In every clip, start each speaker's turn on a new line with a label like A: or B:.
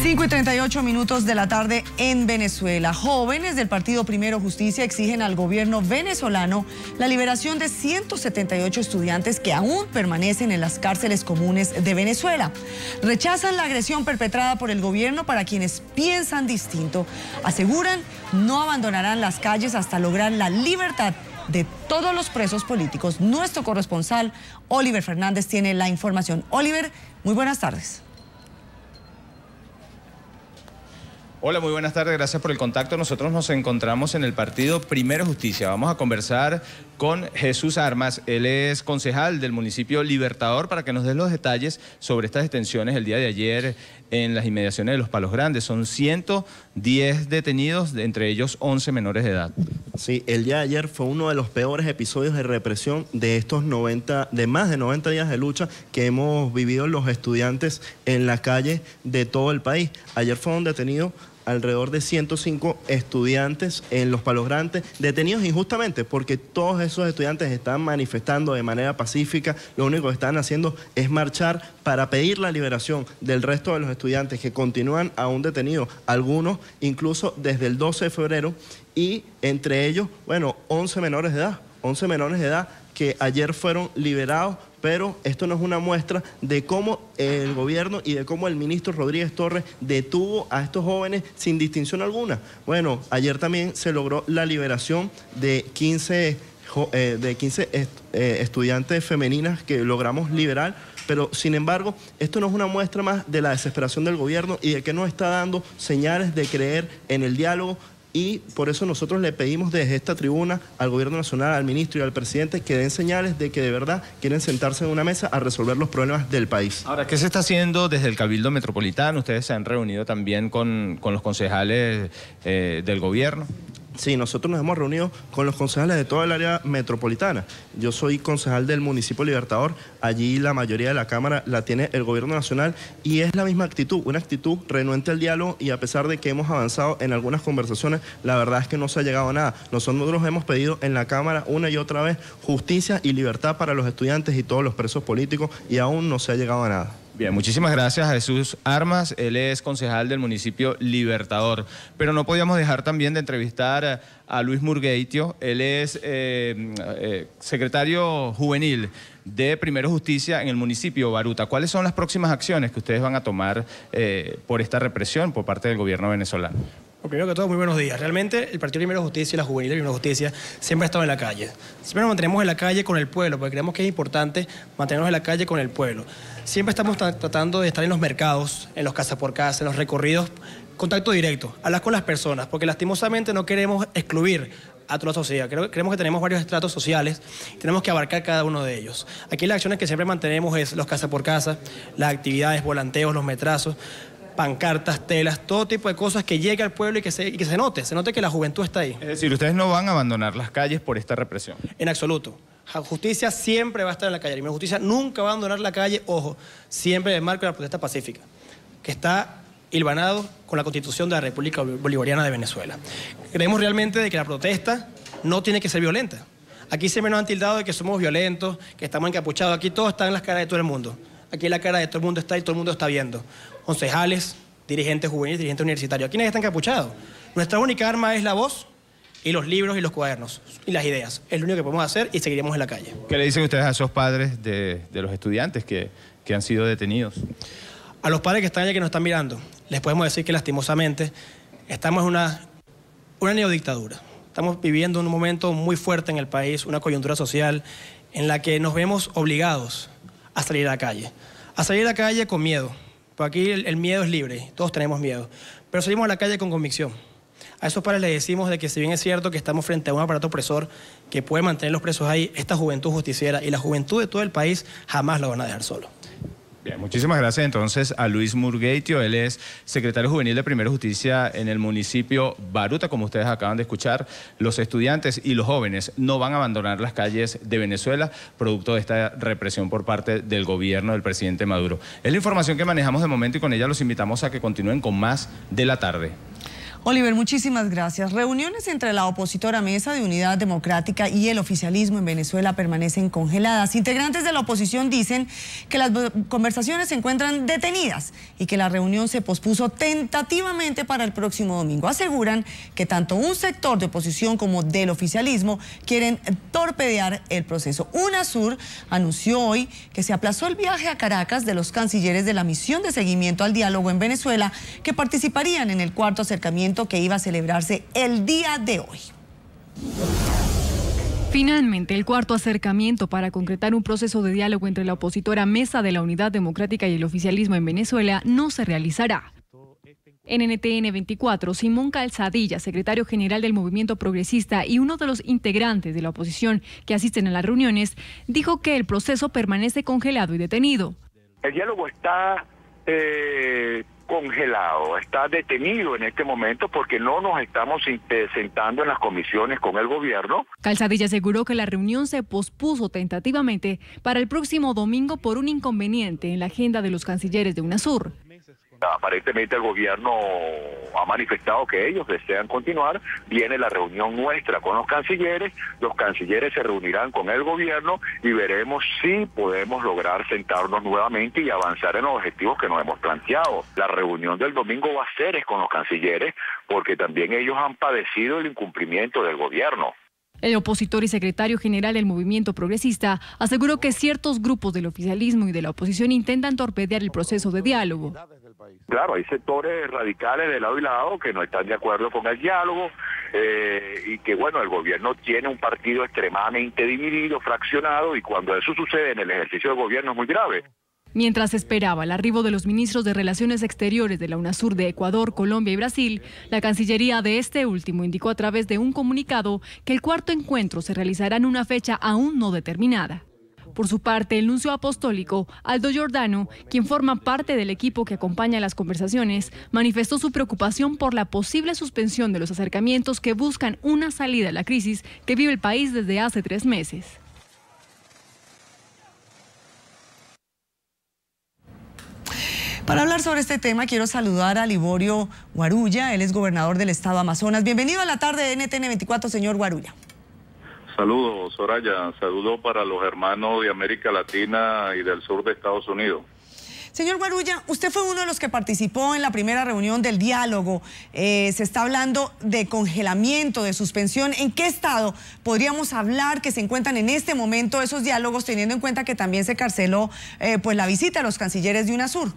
A: 5:38 de la tarde en Venezuela. Jóvenes del Partido Primero Justicia exigen al gobierno venezolano la liberación de 178 estudiantes que aún permanecen en las cárceles comunes de Venezuela. Rechazan la agresión perpetrada por el gobierno para quienes piensan distinto. Aseguran no abandonarán las calles hasta lograr la libertad de todos los presos políticos. Nuestro corresponsal Oliver Fernández tiene la información. Oliver, muy buenas tardes.
B: Hola, muy buenas tardes, gracias por el contacto. Nosotros nos encontramos en el Partido Primero Justicia. Vamos a conversar con Jesús Armas, él es concejal del municipio Libertador, para que nos dé los detalles sobre estas detenciones el día de ayer en las inmediaciones de Los Palos Grandes. Son 110 detenidos, entre ellos 11 menores de edad.
C: Sí, el día de ayer fue uno de los peores episodios de represión de estos más de 90 días de lucha que hemos vivido los estudiantes en la calle de todo el país. Ayer fueron detenidos alrededor de 105 estudiantes en Los Palos Grandes, detenidos injustamente porque todos esos estudiantes están manifestando de manera pacífica. Lo único que están haciendo es marchar para pedir la liberación del resto de los estudiantes que continúan aún detenidos, algunos incluso desde el 12 de febrero, y entre ellos, 11 menores de edad que ayer fueron liberados. Pero esto no es una muestra de cómo el gobierno y de cómo el ministro Rodríguez Torres detuvo a estos jóvenes sin distinción alguna. Bueno, ayer también se logró la liberación de 15 estudiantes femeninas que logramos liberar. Pero, sin embargo, esto no es una muestra más de la desesperación del gobierno y de que no está dando señales de creer en el diálogo. Y por eso nosotros le pedimos desde esta tribuna al gobierno nacional, al ministro y al presidente que den señales de que de verdad quieren sentarse en una mesa a resolver los problemas del país.
B: Ahora, ¿qué se está haciendo desde el Cabildo Metropolitano? Ustedes se han reunido también con los concejales del gobierno.
C: Sí, nosotros nos hemos reunido con los concejales de toda el área metropolitana. Yo soy concejal del municipio Libertador, allí la mayoría de la Cámara la tiene el gobierno nacional y es la misma actitud, una actitud renuente al diálogo, y a pesar de que hemos avanzado en algunas conversaciones, la verdad es que no se ha llegado a nada. Nosotros hemos pedido en la Cámara una y otra vez justicia y libertad para los estudiantes y todos los presos políticos y aún no se ha llegado a nada.
B: Bien, muchísimas gracias a Jesús Armas, él es concejal del municipio Libertador. Pero no podíamos dejar también de entrevistar a Luis Murgueitio, él es secretario juvenil de Primero Justicia en el municipio Baruta. ¿Cuáles son las próximas acciones que ustedes van a tomar por esta represión por parte del gobierno venezolano?
D: Primero que todo, muy buenos días. Realmente el Partido Primero Justicia y la Juvenil de Primero Justicia siempre ha estado en la calle. Siempre nos mantenemos en la calle con el pueblo, porque creemos que es importante mantenernos en la calle con el pueblo. Siempre estamos tratando de estar en los mercados, en los casa por casa, en los recorridos, contacto directo, hablar con las personas, porque lastimosamente no queremos excluir a toda la sociedad. Creemos que tenemos varios estratos sociales y tenemos que abarcar cada uno de ellos. Aquí las acciones que siempre mantenemos es los casa por casa, las actividades, volanteos, los metrazos, pancartas, telas, todo tipo de cosas que llegue al pueblo y que se note que la juventud está ahí.
B: Es decir, ustedes no van a abandonar las calles por esta represión.
D: En absoluto. Justicia siempre va a estar en la calle. La justicia nunca va a abandonar la calle, ojo, siempre en el marco de la protesta pacífica, que está hilvanado con la Constitución de la República Bolivariana de Venezuela. Creemos realmente de que la protesta no tiene que ser violenta. Aquí siempre nos han tildado de que somos violentos, que estamos encapuchados. Aquí todo está en las caras de todo el mundo. Aquí la cara de todo el mundo está y todo el mundo está viendo. Concejales, dirigentes juveniles, dirigentes universitarios. Aquí nadie está encapuchado. Nuestra única arma es la voz y los libros y los cuadernos y las ideas. Es lo único que podemos hacer y seguiremos en la calle.
B: ¿Qué le dicen ustedes a esos padres de los estudiantes que han sido detenidos?
D: A los padres que están allá, que nos están mirando, les podemos decir que lastimosamente estamos en una neodictadura. Estamos viviendo un momento muy fuerte en el país, una coyuntura social en la que nos vemos obligados a salir a la calle. A salir a la calle con miedo, porque aquí el miedo es libre, todos tenemos miedo, pero salimos a la calle con convicción. A esos padres les decimos de que si bien es cierto que estamos frente a un aparato opresor que puede mantener los presos ahí, esta juventud justiciera y la juventud de todo el país jamás lo van a dejar solo.
B: Bien, muchísimas gracias entonces a Luis Murgueitio, él es secretario juvenil de Primero Justicia en el municipio Baruta. Como ustedes acaban de escuchar, los estudiantes y los jóvenes no van a abandonar las calles de Venezuela producto de esta represión por parte del gobierno del presidente Maduro. Es la información que manejamos de momento y con ella los invitamos a que continúen con más de la tarde.
A: Oliver, muchísimas gracias. Reuniones entre la opositora Mesa de Unidad Democrática y el oficialismo en Venezuela permanecen congeladas. Integrantes de la oposición dicen que las conversaciones se encuentran detenidas y que la reunión se pospuso tentativamente para el próximo domingo. Aseguran que tanto un sector de oposición como del oficialismo quieren torpedear el proceso. UNASUR anunció hoy que se aplazó el viaje a Caracas de los cancilleres de la misión de seguimiento al diálogo en Venezuela que participarían en el cuarto acercamiento que iba a celebrarse el día de hoy.
E: Finalmente, el cuarto acercamiento para concretar un proceso de diálogo entre la opositora Mesa de la Unidad Democrática y el oficialismo en Venezuela no se realizará. En NTN 24, Simón Calzadilla, secretario general del Movimiento Progresista y uno de los integrantes de la oposición que asisten a las reuniones, dijo que el proceso permanece congelado y detenido.
F: El diálogo está congelado, está detenido en este momento porque no nos estamos sentando en las comisiones con el gobierno.
E: Calzadilla aseguró que la reunión se pospuso tentativamente para el próximo domingo por un inconveniente en la agenda de los cancilleres de UNASUR.
F: Aparentemente el gobierno ha manifestado que ellos desean continuar. Viene la reunión nuestra con los cancilleres se reunirán con el gobierno y veremos si podemos lograr sentarnos nuevamente y avanzar en los objetivos que nos hemos planteado. La reunión del domingo va a ser con los cancilleres porque también ellos han padecido el incumplimiento del gobierno.
E: El opositor y secretario general del Movimiento Progresista aseguró que ciertos grupos del oficialismo y de la oposición intentan torpedear el proceso de diálogo.
F: Claro, hay sectores radicales de lado y lado que no están de acuerdo con el diálogo y que, bueno, el gobierno tiene un partido extremadamente dividido, fraccionado, y cuando eso sucede en el ejercicio del gobierno es muy grave.
E: Mientras esperaba el arribo de los ministros de Relaciones Exteriores de la UNASUR de Ecuador, Colombia y Brasil, la Cancillería de este último indicó a través de un comunicado que el cuarto encuentro se realizará en una fecha aún no determinada. Por su parte, el nuncio apostólico, Aldo Giordano, quien forma parte del equipo que acompaña las conversaciones, manifestó su preocupación por la posible suspensión de los acercamientos que buscan una salida a la crisis que vive el país desde hace 3 meses.
A: Para hablar sobre este tema, quiero saludar a Liborio Guarulla, él es gobernador del estado Amazonas. Bienvenido a la tarde de NTN 24, señor Guarulla.
G: Saludos, Soraya. Saludos para los hermanos de América Latina y del sur de Estados Unidos.
A: Señor Guarulla, usted fue uno de los que participó en la primera reunión del diálogo. Se está hablando de congelamiento, de suspensión. ¿En qué estado podríamos hablar que se encuentran en este momento esos diálogos, teniendo en cuenta que también se canceló pues la visita a los cancilleres de UNASUR?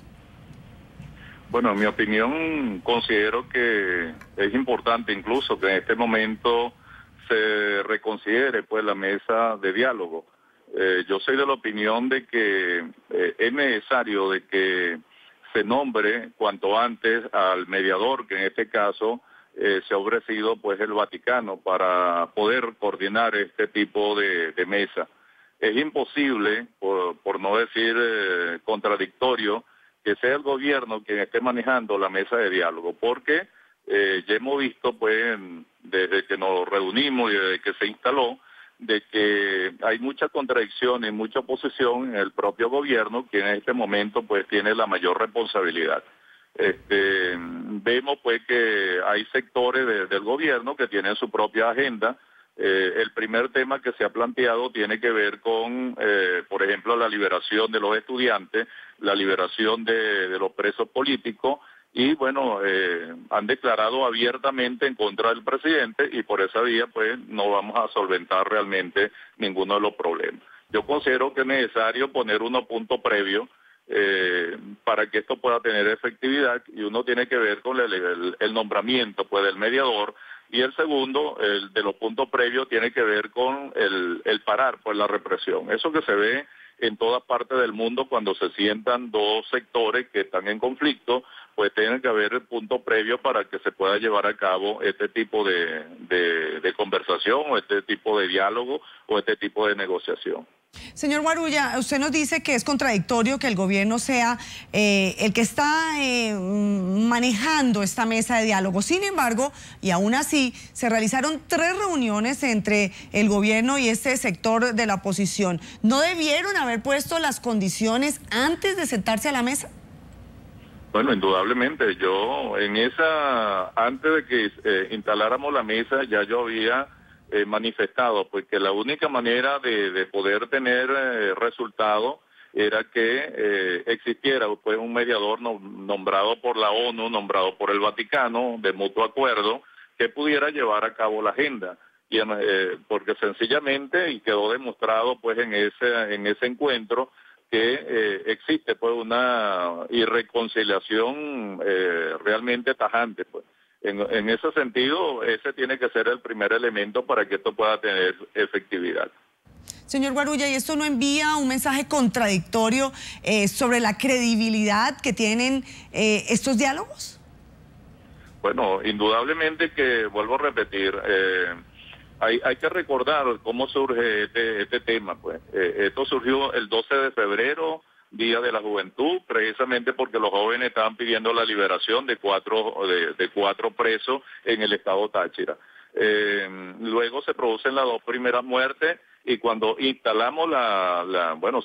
G: Bueno, en mi opinión, considero que es importante incluso que en este momento se reconsidere pues la mesa de diálogo. Yo soy de la opinión de que es necesario de que se nombre cuanto antes al mediador, que en este caso se ha ofrecido pues el Vaticano para poder coordinar este tipo de mesa. Es imposible, por no decir contradictorio, que sea el gobierno quien esté manejando la mesa de diálogo, porque ya hemos visto pues desde que nos reunimos y desde que se instaló de que hay mucha contradicción y mucha oposición en el propio gobierno, que en este momento pues tiene la mayor responsabilidad. Vemos pues que hay sectores del gobierno que tienen su propia agenda. El primer tema que se ha planteado tiene que ver con, por ejemplo, la liberación de los estudiantes, la liberación de los presos políticos, y bueno, han declarado abiertamente en contra del presidente y por esa vía pues no vamos a solventar realmente ninguno de los problemas. Yo considero que es necesario poner unos puntos previos para que esto pueda tener efectividad, y uno tiene que ver con el nombramiento pues del mediador, y el segundo, el de los puntos previos, tiene que ver con el parar pues la represión. Eso que se ve en todas partes del mundo cuando se sientan dos sectores que están en conflicto, pues tiene que haber punto previo para que se pueda llevar a cabo este tipo de conversación o este tipo de diálogo o este tipo de negociación.
A: Señor Guarulla, usted nos dice que es contradictorio que el gobierno sea el que está manejando esta mesa de diálogo. Sin embargo, y aún así, se realizaron 3 reuniones entre el gobierno y este sector de la oposición. ¿No debieron haber puesto las condiciones antes de sentarse a la mesa?
G: Bueno, indudablemente, antes de que instaláramos la mesa, ya yo había manifestado pues que la única manera de poder tener resultados era que existiera pues un mediador nombrado por la ONU, nombrado por el Vaticano, de mutuo acuerdo, que pudiera llevar a cabo la agenda. Y porque sencillamente, y quedó demostrado pues en ese encuentro, que existe pues una irreconciliación realmente tajante pues. En ese sentido, ese tiene que ser el primer elemento para que esto pueda tener efectividad.
A: Señor Guarulla, ¿y esto no envía un mensaje contradictorio sobre la credibilidad que tienen estos diálogos?
G: Bueno, indudablemente que, vuelvo a repetir, hay que recordar cómo surge este tema, pues. Esto surgió el 12 de febrero, Día de la Juventud, precisamente porque los jóvenes estaban pidiendo la liberación de cuatro presos en el estado Táchira. Luego se producen las dos primeras muertes y cuando instalamos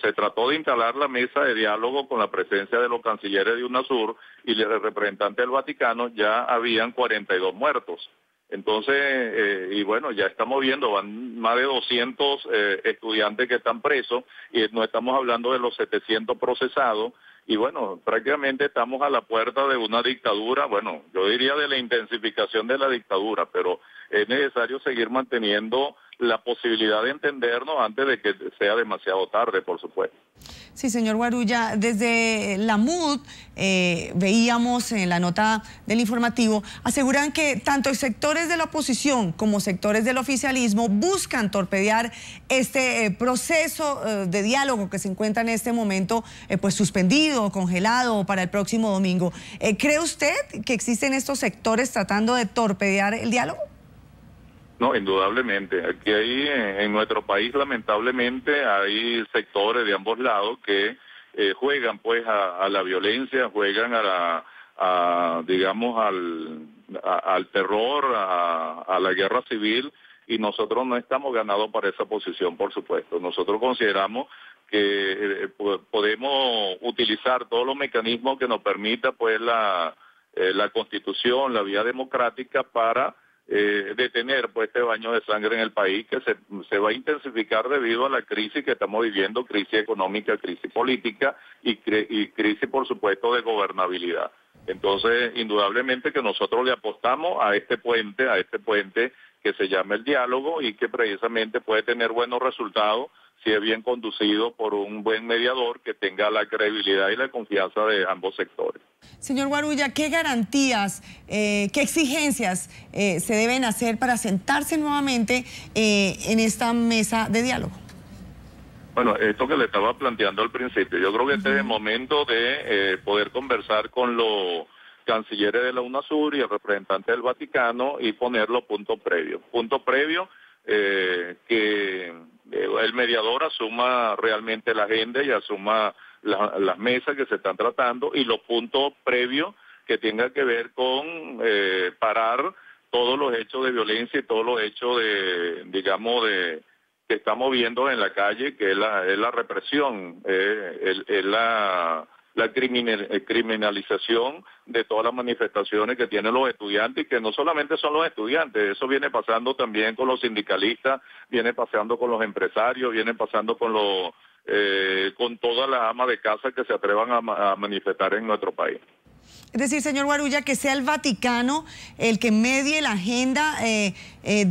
G: se trató de instalar la mesa de diálogo con la presencia de los cancilleres de UNASUR y del representante del Vaticano, ya habían 42 muertos. Entonces, ya estamos viendo, van más de 200 estudiantes que están presos y no estamos hablando de los 700 procesados. Y bueno, prácticamente estamos a la puerta de una dictadura, yo diría de la intensificación de la dictadura, pero es necesario seguir manteniendo la posibilidad de entendernos antes de que sea demasiado tarde, por supuesto.
A: Sí, señor Guarulla, desde la MUD veíamos en la nota del informativo, aseguran que tanto sectores de la oposición como sectores del oficialismo buscan torpedear este proceso de diálogo que se encuentra en este momento pues suspendido, congelado para el próximo domingo. ¿Cree usted que existen estos sectores tratando de torpedear el diálogo?
G: No, indudablemente. Aquí en nuestro país, lamentablemente, hay sectores de ambos lados que juegan pues a la violencia, juegan al terror, a la guerra civil, y nosotros no estamos ganados para esa posición, por supuesto. Nosotros consideramos que podemos utilizar todos los mecanismos que nos permita pues la Constitución, la vía democrática para detener pues este baño de sangre en el país que se va a intensificar debido a la crisis que estamos viviendo, crisis económica, crisis política y crisis por supuesto de gobernabilidad. Entonces, indudablemente que nosotros le apostamos a este puente que se llama el diálogo y que precisamente puede tener buenos resultados si es bien conducido por un buen mediador que tenga la credibilidad y la confianza de ambos sectores.
A: Señor Guarulla, ¿qué garantías, qué exigencias se deben hacer para sentarse nuevamente en esta mesa de diálogo?
G: Bueno, esto que le estaba planteando al principio, yo creo que este es el momento de poder conversar con los cancilleres de la UNASUR y el representante del Vaticano y poner los puntos previos. Punto previo, que el mediador asuma realmente la agenda y asuma las mesas que se están tratando y los puntos previos que tengan que ver con parar todos los hechos de violencia y todos los hechos que estamos viendo en la calle, que es la represión, es la criminalización de todas las manifestaciones que tienen los estudiantes y que no solamente son los estudiantes, eso viene pasando también con los sindicalistas, viene pasando con los empresarios, viene pasando con todas las amas de casa que se atrevan a manifestar en nuestro país.
A: Es decir, señor Guarulla, que sea el Vaticano el que medie la agenda de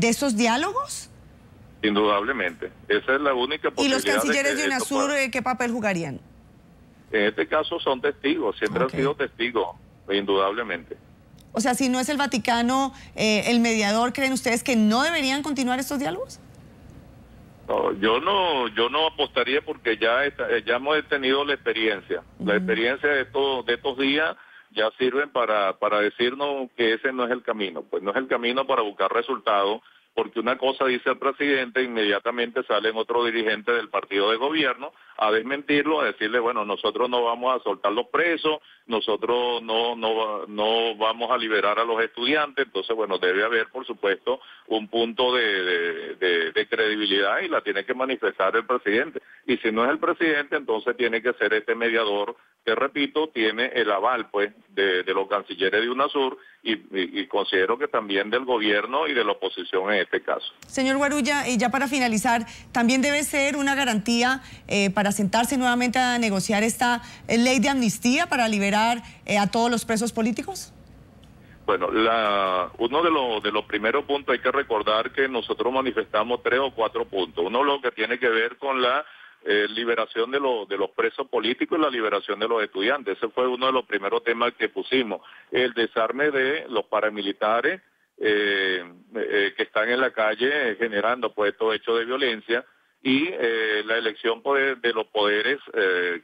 A: esos diálogos.
G: Indudablemente, esa es la única posibilidad.
A: ¿Y los cancilleres de UNASUR qué papel jugarían?
G: En este caso son testigos, siempre han sido testigos, indudablemente.
A: O sea, si no es el Vaticano el mediador, ¿creen ustedes que no deberían continuar estos diálogos?
G: No, yo no apostaría porque ya hemos tenido la experiencia. La experiencia de estos días ya sirven para decirnos que ese no es el camino. Pues no es el camino para buscar resultados, porque una cosa dice el presidente, inmediatamente salen otros dirigentes del partido de gobierno a desmentirlo, a decirle, bueno, nosotros no vamos a soltar los presos, nosotros no vamos a liberar a los estudiantes. Entonces, bueno, debe haber, por supuesto, un punto de credibilidad y la tiene que manifestar el presidente. Y si no es el presidente, entonces tiene que ser este mediador que repito, tiene el aval pues de los cancilleres de UNASUR y considero que también del gobierno y de la oposición en este caso.
A: Señor Guarulla, y ya para finalizar, también debe ser una garantía para sentarse nuevamente a negociar esta ley de amnistía para liberar a todos los presos políticos.
G: Bueno, uno de los primeros puntos, hay que recordar que nosotros manifestamos 3 o 4 puntos. Uno, lo que tiene que ver con la liberación de los presos políticos y la liberación de los estudiantes. Ese fue uno de los primeros temas que pusimos. El desarme de los paramilitares que están en la calle generando pues estos hechos de violencia y la elección de los poderes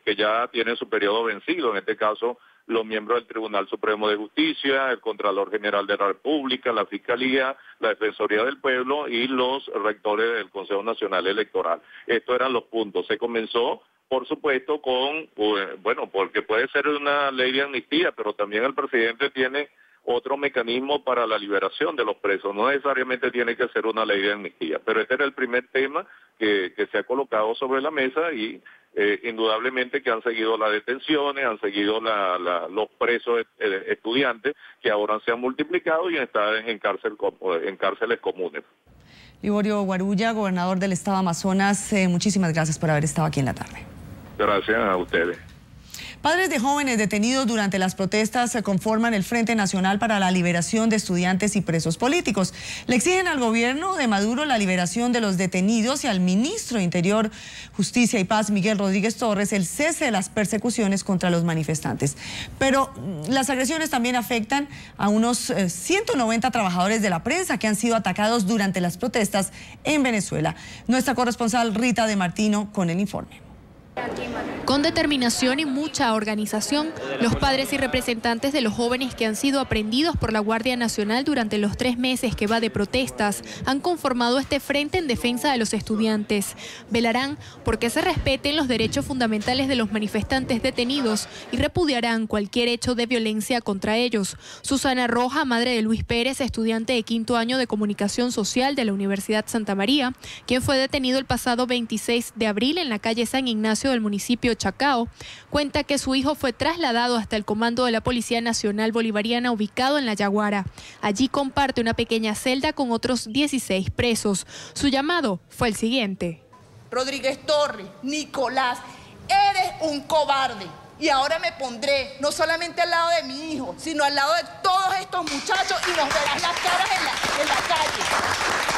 G: que ya tienen su periodo vencido, en este caso los miembros del Tribunal Supremo de Justicia, el Contralor General de la República, la Fiscalía, la Defensoría del Pueblo y los rectores del Consejo Nacional Electoral. Estos eran los puntos. Se comenzó, por supuesto, porque puede ser una ley de amnistía, pero también el presidente tiene otro mecanismo para la liberación de los presos. No necesariamente tiene que ser una ley de amnistía, pero este era el primer tema que se ha colocado sobre la mesa y indudablemente que han seguido las detenciones, han seguido los presos estudiantes que ahora se han multiplicado y están en cárceles comunes.
A: Liborio Guarulla, gobernador del estado Amazonas, muchísimas gracias por haber estado aquí en la tarde.
G: Gracias a ustedes.
A: Padres de jóvenes detenidos durante las protestas conforman el Frente Nacional para la Liberación de Estudiantes y Presos Políticos. Le exigen al gobierno de Maduro la liberación de los detenidos y al ministro de Interior, Justicia y Paz, Miguel Rodríguez Torres, el cese de las persecuciones contra los manifestantes. Pero las agresiones también afectan a unos 190 trabajadores de la prensa que han sido atacados durante las protestas en Venezuela. Nuestra corresponsal Rita de Martino con el informe.
H: Con determinación y mucha organización, los padres y representantes de los jóvenes que han sido aprehendidos por la Guardia Nacional durante los 3 meses que va de protestas han conformado este frente en defensa de los estudiantes. Velarán porque se respeten los derechos fundamentales de los manifestantes detenidos y repudiarán cualquier hecho de violencia contra ellos. Susana Roja, madre de Luis Pérez, estudiante de 5º año de Comunicación Social de la Universidad Santa María, quien fue detenido el pasado 26 de abril en la calle San Ignacio del municipio Chacao, cuenta que su hijo fue trasladado hasta el comando de la Policía Nacional Bolivariana ubicado en La Yaguara. Allí comparte una pequeña celda con otros 16 presos. Su llamado fue el siguiente.
I: Rodríguez Torres, Nicolás, eres un cobarde. Y ahora me pondré no solamente al lado de mi hijo, sino al lado de todos estos muchachos y nos verás las caras en la calle.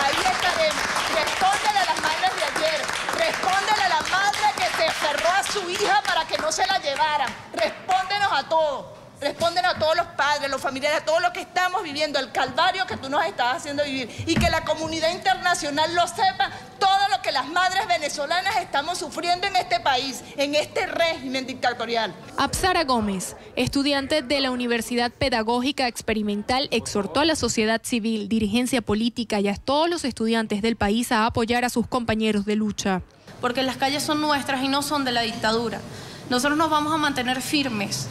I: Ahí estaremos. Respóndele a las madres de ayer. Respóndele a la madre que se aferró a su hija para que no se la llevaran. Respóndenos a todos. Respóndenos a todos los padres, los familiares, a todos los que estamos viviendo, el calvario que tú nos estás haciendo vivir. Y que la comunidad internacional lo sepa, todo lo que las madres venezolanas estamos sufriendo en este país, en este régimen dictatorial.
H: Apsara Gómez, estudiante de la Universidad Pedagógica Experimental, exhortó a la sociedad civil, dirigencia política y a todos los estudiantes del país a apoyar a sus compañeros de lucha.
J: Porque las calles son nuestras y no son de la dictadura. Nosotros nos vamos a mantener firmes,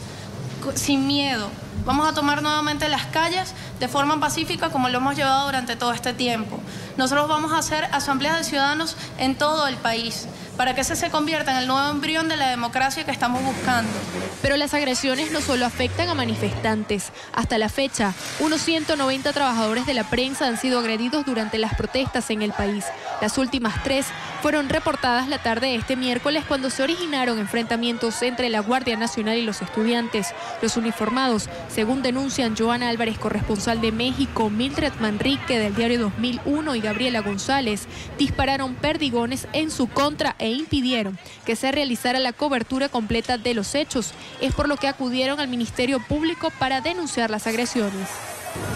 J: sin miedo. Vamos a tomar nuevamente las calles de forma pacífica como lo hemos llevado durante todo este tiempo. Nosotros vamos a hacer asambleas de ciudadanos en todo el país para que ese se convierta en el nuevo embrión de la democracia que estamos buscando.
H: Pero las agresiones no solo afectan a manifestantes. Hasta la fecha, unos 190 trabajadores de la prensa han sido agredidos durante las protestas en el país. Las últimas 3 fueron reportadas la tarde de este miércoles cuando se originaron enfrentamientos entre la Guardia Nacional y los estudiantes. Los uniformados, según denuncian Joana Álvarez, corresponsal de México, Mildred Manrique del diario 2001 y Gabriela González, dispararon perdigones en su contra e impidieron que se realizara la cobertura completa de los hechos. Es por lo que acudieron al Ministerio Público para denunciar las agresiones.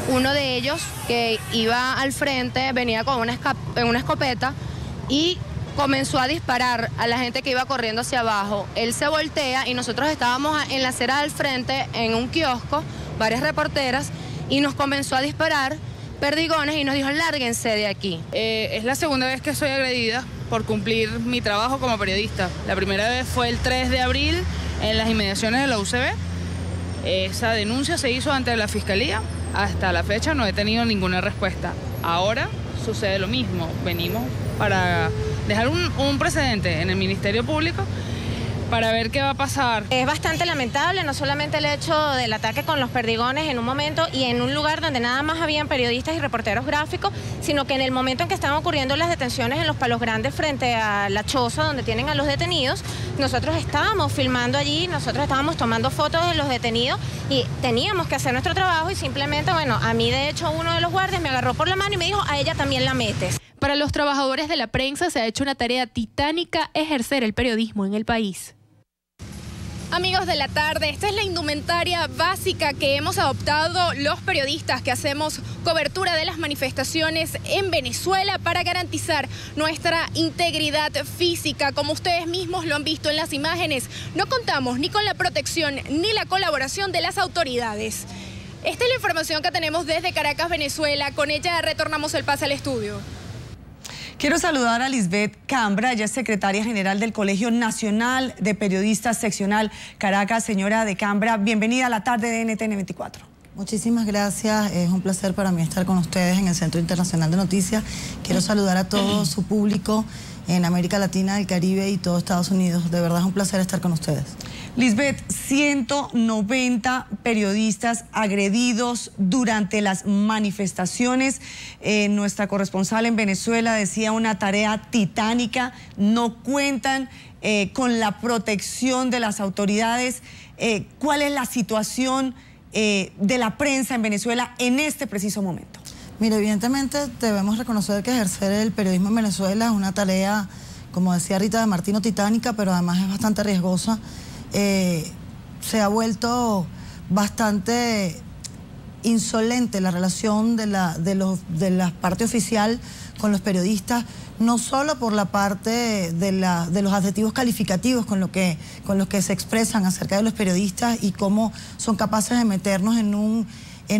K: Uno de ellos, que iba al frente, venía con una escopeta y comenzó a disparar a la gente que iba corriendo hacia abajo. Él se voltea y nosotros estábamos en la acera del frente, en un kiosco, varias reporteras, y nos comenzó a disparar perdigones y nos dijo, lárguense de aquí.
L: Es la segunda vez que soy agredida por cumplir mi trabajo como periodista. La primera vez fue el 3 de abril en las inmediaciones de la UCB. Esa denuncia se hizo ante la Fiscalía. Hasta la fecha no he tenido ninguna respuesta. Ahora sucede lo mismo. Venimos para dejar un precedente en el Ministerio Público para ver qué va a pasar.
K: Es bastante lamentable, no solamente el hecho del ataque con los perdigones en un momento y en un lugar donde nada más habían periodistas y reporteros gráficos, sino que en el momento en que estaban ocurriendo las detenciones en los Palos Grandes frente a la choza donde tienen a los detenidos, nosotros estábamos filmando allí, nosotros estábamos tomando fotos de los detenidos y teníamos que hacer nuestro trabajo y simplemente, bueno, a mí de hecho uno de los guardias me agarró por la mano y me dijo, a ella también la metes.
H: Para los trabajadores de la prensa se ha hecho una tarea titánica ejercer el periodismo en el país. Amigos de la tarde, esta es la indumentaria básica que hemos adoptado los periodistas que hacemos cobertura de las manifestaciones en Venezuela para garantizar nuestra integridad física. Como ustedes mismos lo han visto en las imágenes, no contamos ni con la protección ni la colaboración de las autoridades. Esta es la información que tenemos desde Caracas, Venezuela. Con ella retornamos el pase al estudio.
A: Quiero saludar a Lisbeth Cambra, ella es secretaria general del Colegio Nacional de Periodistas Seccional Caracas. Señora de Cambra, bienvenida a la tarde de NTN 24.
M: Muchísimas gracias, es un placer para mí estar con ustedes en el Centro Internacional de Noticias. Quiero saludar a todo su público en América Latina, el Caribe y todo Estados Unidos. De verdad es un placer estar con ustedes.
A: Lisbeth, 190 periodistas agredidos durante las manifestaciones. Nuestra corresponsal en Venezuela decía una tarea titánica. No cuentan con la protección de las autoridades. ¿Cuál es la situación de la prensa en Venezuela en este preciso momento?
M: Mire, evidentemente debemos reconocer que ejercer el periodismo en Venezuela es una tarea, como decía Rita de Martino, titánica, pero además es bastante riesgosa. Se ha vuelto bastante insolente la relación de la parte oficial con los periodistas, no solo por la parte de los adjetivos calificativos con los que se expresan acerca de los periodistas y cómo son capaces de meternos en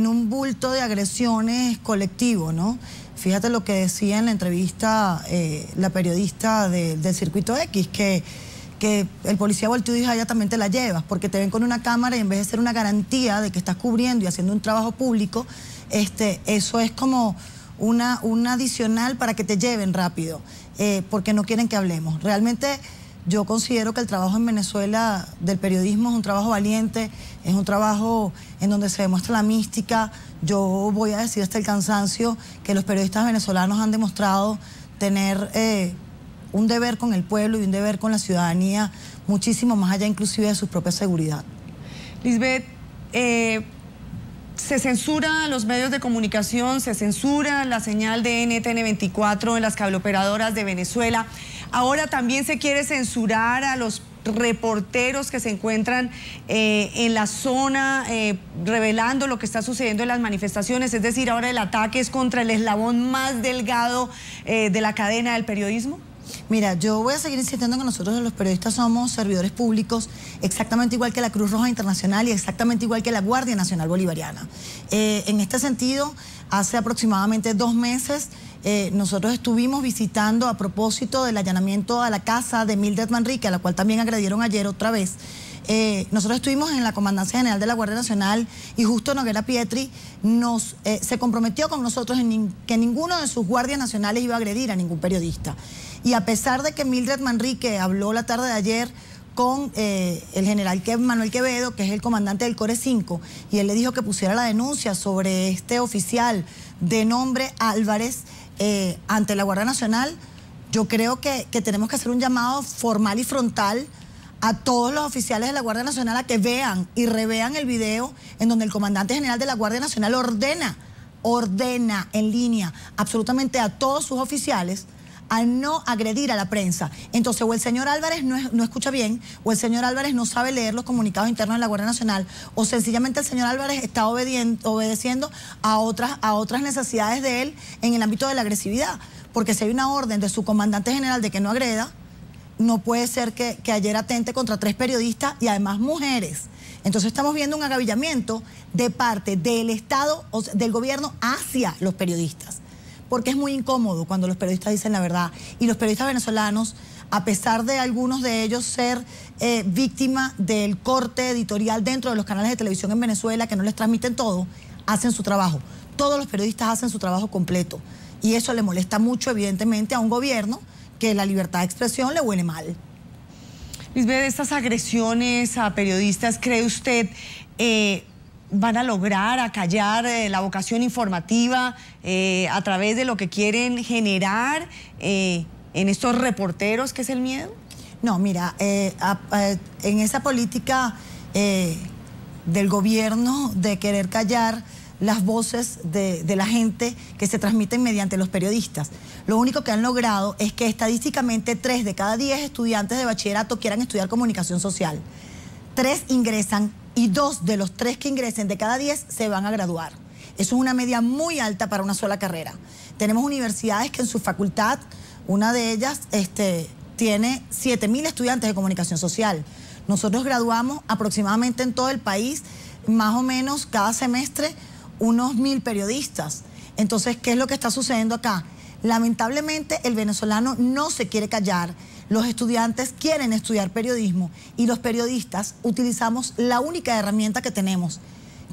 M: un bulto de agresiones colectivo, ¿no? Fíjate lo que decía en la entrevista la periodista del Circuito X, que el policía volteó y dijo, ya también te la llevas, porque te ven con una cámara y en vez de ser una garantía de que estás cubriendo y haciendo un trabajo público, eso es como un adicional para que te lleven rápido, porque no quieren que hablemos. Realmente yo considero que el trabajo en Venezuela del periodismo es un trabajo valiente, es un trabajo en donde se demuestra la mística. Yo voy a decir hasta el cansancio que los periodistas venezolanos han demostrado tener un deber con el pueblo y un deber con la ciudadanía, muchísimo más allá inclusive de su propia seguridad.
A: Lisbeth, se censura los medios de comunicación, se censura la señal de NTN 24 en las cableoperadoras de Venezuela. Ahora también se quiere censurar a los reporteros que se encuentran en la zona revelando lo que está sucediendo en las manifestaciones. Es decir, ahora el ataque es contra el eslabón más delgado de la cadena del periodismo.
M: Mira, yo voy a seguir insistiendo que nosotros los periodistas somos servidores públicos, exactamente igual que la Cruz Roja Internacional y exactamente igual que la Guardia Nacional Bolivariana. En este sentido, hace aproximadamente 2 meses, nosotros estuvimos visitando a propósito del allanamiento a la casa de Mildred Manrique, a la cual también agredieron ayer otra vez. Nosotros estuvimos en la Comandancia General de la Guardia Nacional y justo Noguera Pietri se comprometió con nosotros en que ninguno de sus guardias nacionales iba a agredir a ningún periodista. Y a pesar de que Mildred Manrique habló la tarde de ayer con el general Manuel Quevedo, que es el comandante del Core 5, y él le dijo que pusiera la denuncia sobre este oficial de nombre Álvarez ante la Guardia Nacional, yo creo que tenemos que hacer un llamado formal y frontal a todos los oficiales de la Guardia Nacional a que vean y revean el video en donde el comandante general de la Guardia Nacional ordena en línea absolutamente a todos sus oficiales a no agredir a la prensa. Entonces, o el señor Álvarez no escucha bien, o el señor Álvarez no sabe leer los comunicados internos de la Guardia Nacional, o sencillamente el señor Álvarez está obedeciendo a otras necesidades de él en el ámbito de la agresividad. Porque si hay una orden de su comandante general de que no agreda, no puede ser que ayer atente contra 3 periodistas y además mujeres. Entonces estamos viendo un agavillamiento de parte del Estado, o del gobierno hacia los periodistas. Porque es muy incómodo cuando los periodistas dicen la verdad. Y los periodistas venezolanos, a pesar de algunos de ellos ser víctimas del corte editorial dentro de los canales de televisión en Venezuela, que no les transmiten todo, hacen su trabajo. Todos los periodistas hacen su trabajo completo. Y eso le molesta mucho, evidentemente, a un gobierno que la libertad de expresión le huele mal.
A: Lisbeth, estas agresiones a periodistas, ¿cree usted van a lograr acallar la vocación informativa a través de lo que quieren generar en estos reporteros, que es el miedo?
M: No, mira, en esa política del gobierno de querer callar las voces de la gente que se transmiten mediante los periodistas, lo único que han logrado es que estadísticamente 3 de cada 10 estudiantes de bachillerato quieran estudiar comunicación social. 3 ingresan y 2 de los 3 que ingresen de cada 10 se van a graduar. Eso es una media muy alta para una sola carrera. Tenemos universidades que en su facultad, una de ellas tiene 7.000 estudiantes de comunicación social. Nosotros graduamos aproximadamente en todo el país, más o menos cada semestre, unos 1.000 periodistas. Entonces, ¿qué es lo que está sucediendo acá? Lamentablemente, el venezolano no se quiere callar. Los estudiantes quieren estudiar periodismo y los periodistas utilizamos la única herramienta que tenemos,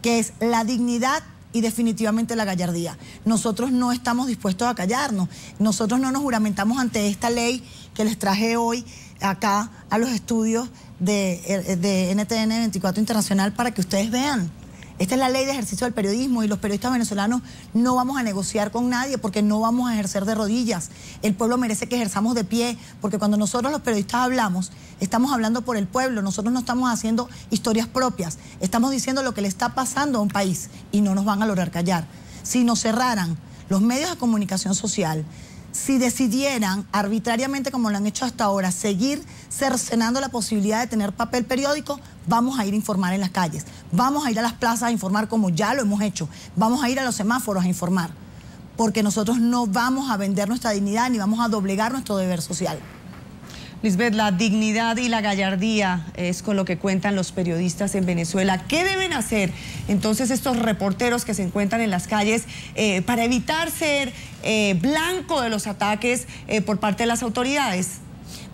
M: que es la dignidad y definitivamente la gallardía. Nosotros no estamos dispuestos a callarnos. Nosotros no nos juramentamos ante esta ley que les traje hoy acá a los estudios de NTN 24 Internacional para que ustedes vean. Esta es la ley de ejercicio del periodismo y los periodistas venezolanos no vamos a negociar con nadie porque no vamos a ejercer de rodillas. El pueblo merece que ejerzamos de pie, porque cuando nosotros los periodistas hablamos, estamos hablando por el pueblo. Nosotros no estamos haciendo historias propias, estamos diciendo lo que le está pasando a un país y no nos van a lograr callar. Si nos cerraran los medios de comunicación social, si decidieran arbitrariamente, como lo han hecho hasta ahora, seguir cercenando la posibilidad de tener papel periódico, vamos a ir a informar en las calles, vamos a ir a las plazas a informar como ya lo hemos hecho, vamos a ir a los semáforos a informar, porque nosotros no vamos a vender nuestra dignidad ni vamos a doblegar nuestro deber social.
A: Lisbeth, la dignidad y la gallardía es con lo que cuentan los periodistas en Venezuela. ¿Qué deben hacer entonces estos reporteros que se encuentran en las calles para evitar ser blanco de los ataques por parte de las autoridades?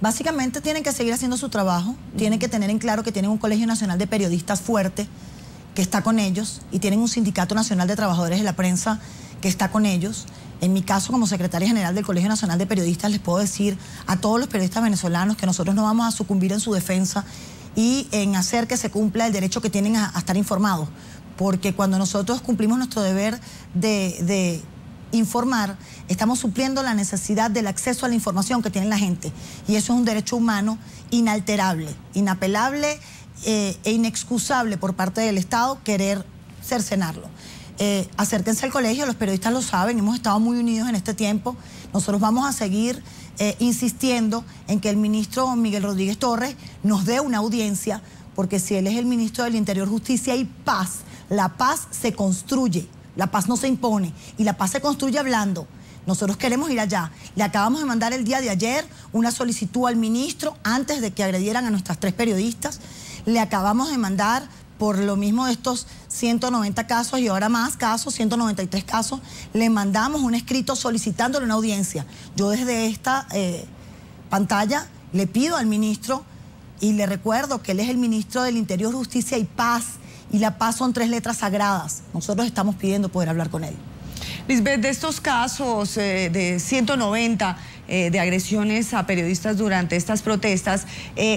M: Básicamente tienen que seguir haciendo su trabajo, tienen que tener en claro que tienen un Colegio Nacional de Periodistas fuerte que está con ellos y tienen un Sindicato Nacional de Trabajadores de la Prensa que está con ellos. En mi caso, como secretaria general del Colegio Nacional de Periodistas, les puedo decir a todos los periodistas venezolanos que nosotros no vamos a sucumbir en su defensa y en hacer que se cumpla el derecho que tienen a estar informados. Porque cuando nosotros cumplimos nuestro deber de informar, estamos supliendo la necesidad del acceso a la información que tiene la gente. Y eso es un derecho humano inalterable, inapelable e inexcusable por parte del Estado querer cercenarlo. Acérquense al colegio, los periodistas lo saben, hemos estado muy unidos en este tiempo. Nosotros vamos a seguir insistiendo en que el ministro Miguel Rodríguez Torres nos dé una audiencia, porque si él es el ministro del Interior, Justicia y Paz, la paz se construye, la paz no se impone y la paz se construye hablando. Nosotros queremos ir allá. Le acabamos de mandar el día de ayer una solicitud al ministro antes de que agredieran a nuestras 3 periodistas. Le acabamos de mandar, por lo mismo de estos 190 casos y ahora más casos, 193 casos, le mandamos un escrito solicitándole una audiencia. Yo desde esta pantalla le pido al ministro y le recuerdo que él es el ministro del Interior, Justicia y Paz, y la paz son 3 letras sagradas. Nosotros estamos pidiendo poder hablar con él.
A: Lisbeth, de estos casos de 190 de agresiones a periodistas durante estas protestas,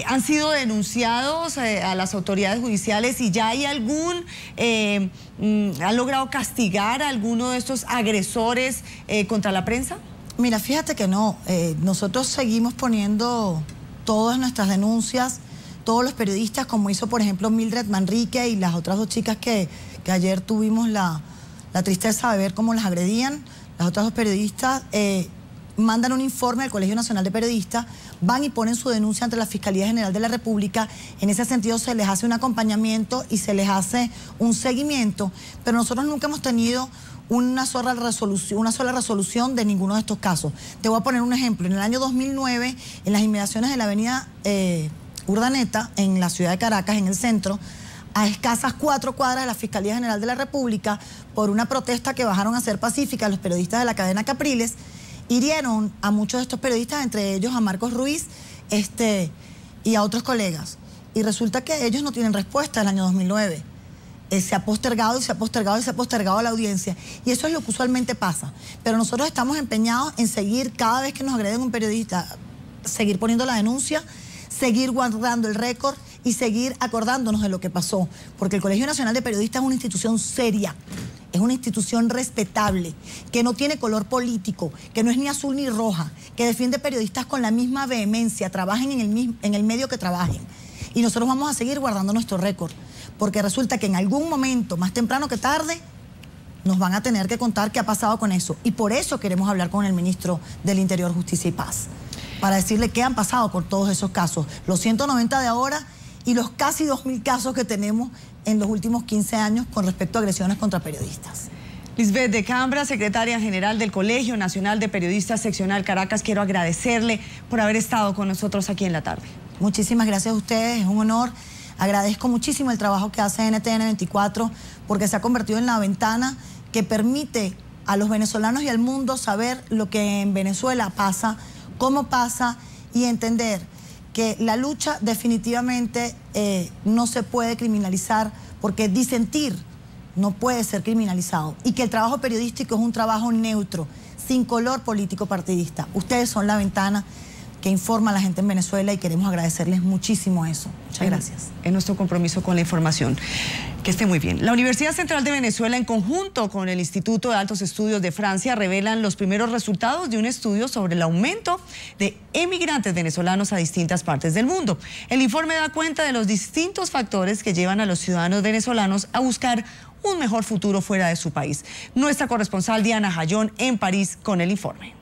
A: ¿han sido denunciados a las autoridades judiciales y ya hay algún, han logrado castigar a alguno de estos agresores contra la prensa?
M: Mira, fíjate que no, nosotros seguimos poniendo todas nuestras denuncias, todos los periodistas, como hizo por ejemplo Mildred Manrique y las otras 2 chicas que ayer tuvimos la tristeza de ver cómo las agredían. Las otras 2 periodistas mandan un informe al Colegio Nacional de Periodistas, van y ponen su denuncia ante la Fiscalía General de la República. En ese sentido se les hace un acompañamiento y se les hace un seguimiento, pero nosotros nunca hemos tenido una sola resolución de ninguno de estos casos. Te voy a poner un ejemplo. En el año 2009, en las inmediaciones de la avenida Urdaneta, en la ciudad de Caracas, en el centro, a escasas 4 cuadras de la Fiscalía General de la República, por una protesta que bajaron a ser pacífica los periodistas de la cadena Capriles, hirieron a muchos de estos periodistas, entre ellos a Marcos Ruiz y a otros colegas. Y resulta que ellos no tienen respuesta del año 2009. Se ha postergado y se ha postergado y se ha postergado la audiencia. Y eso es lo que usualmente pasa. Pero nosotros estamos empeñados en seguir, cada vez que nos agreden un periodista, seguir poniendo la denuncia, seguir guardando el récord y seguir acordándonos de lo que pasó, porque el Colegio Nacional de Periodistas es una institución seria, es una institución respetable, que no tiene color político, que no es ni azul ni roja, que defiende periodistas con la misma vehemencia, trabajen en el medio que trabajen. Y nosotros vamos a seguir guardando nuestro récord, porque resulta que en algún momento, más temprano que tarde, nos van a tener que contar qué ha pasado con eso. Y por eso queremos hablar con el ministro del Interior, Justicia y Paz, para decirle qué han pasado con todos esos casos, los 190 de ahora y los casi 2.000 casos que tenemos en los últimos 15 años con respecto a agresiones contra periodistas.
A: Lisbeth de Cambra, secretaria general del Colegio Nacional de Periodistas Seccional Caracas, quiero agradecerle por haber estado con nosotros aquí en la tarde.
M: Muchísimas gracias a ustedes, es un honor. Agradezco muchísimo el trabajo que hace NTN 24 porque se ha convertido en la ventana que permite a los venezolanos y al mundo saber lo que en Venezuela pasa, cómo pasa y entender que la lucha definitivamente no se puede criminalizar porque disentir no puede ser criminalizado y que el trabajo periodístico es un trabajo neutro, sin color político partidista. Ustedes son la ventana que informa a la gente en Venezuela y queremos agradecerles muchísimo eso. Muchas gracias.
A: Es nuestro compromiso con la información. Que esté muy bien. La Universidad Central de Venezuela, en conjunto con el Instituto de Altos Estudios de Francia, revelan los primeros resultados de un estudio sobre el aumento de emigrantes venezolanos a distintas partes del mundo. El informe da cuenta de los distintos factores que llevan a los ciudadanos venezolanos a buscar un mejor futuro fuera de su país. Nuestra corresponsal Diana Jayón en París con el informe.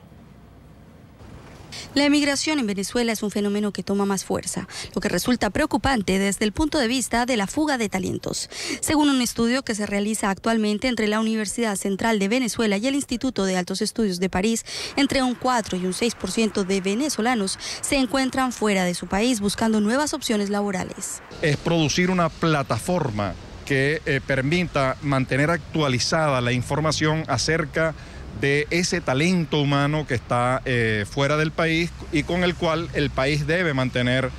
N: La emigración en Venezuela es un fenómeno que toma más fuerza, lo que resulta preocupante desde el punto de vista de la fuga de talentos. Según un estudio que se realiza actualmente entre la Universidad Central de Venezuela y el Instituto de Altos Estudios de París, entre un 4 y un 6% de venezolanos se encuentran fuera de su país buscando nuevas opciones laborales.
O: Es producir una plataforma que permita mantener actualizada la información acerca de ese talento humano que está fuera del país y con el cual el país debe mantener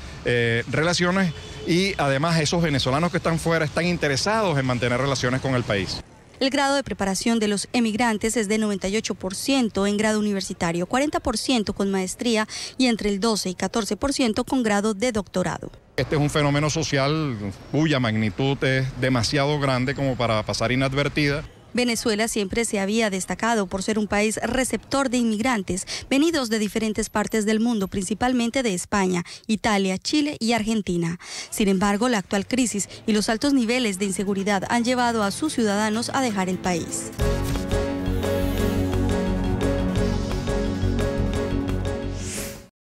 O: relaciones y además esos venezolanos que están fuera están interesados en mantener relaciones con el país.
N: El grado de preparación de los emigrantes es de 98% en grado universitario, 40% con maestría y entre el 12 y 14% con grado de doctorado.
O: Este es un fenómeno social cuya magnitud es demasiado grande como para pasar inadvertida.
N: Venezuela siempre se había destacado por ser un país receptor de inmigrantes venidos de diferentes partes del mundo, principalmente de España, Italia, Chile y Argentina. Sin embargo, la actual crisis y los altos niveles de inseguridad han llevado a sus ciudadanos a dejar el país.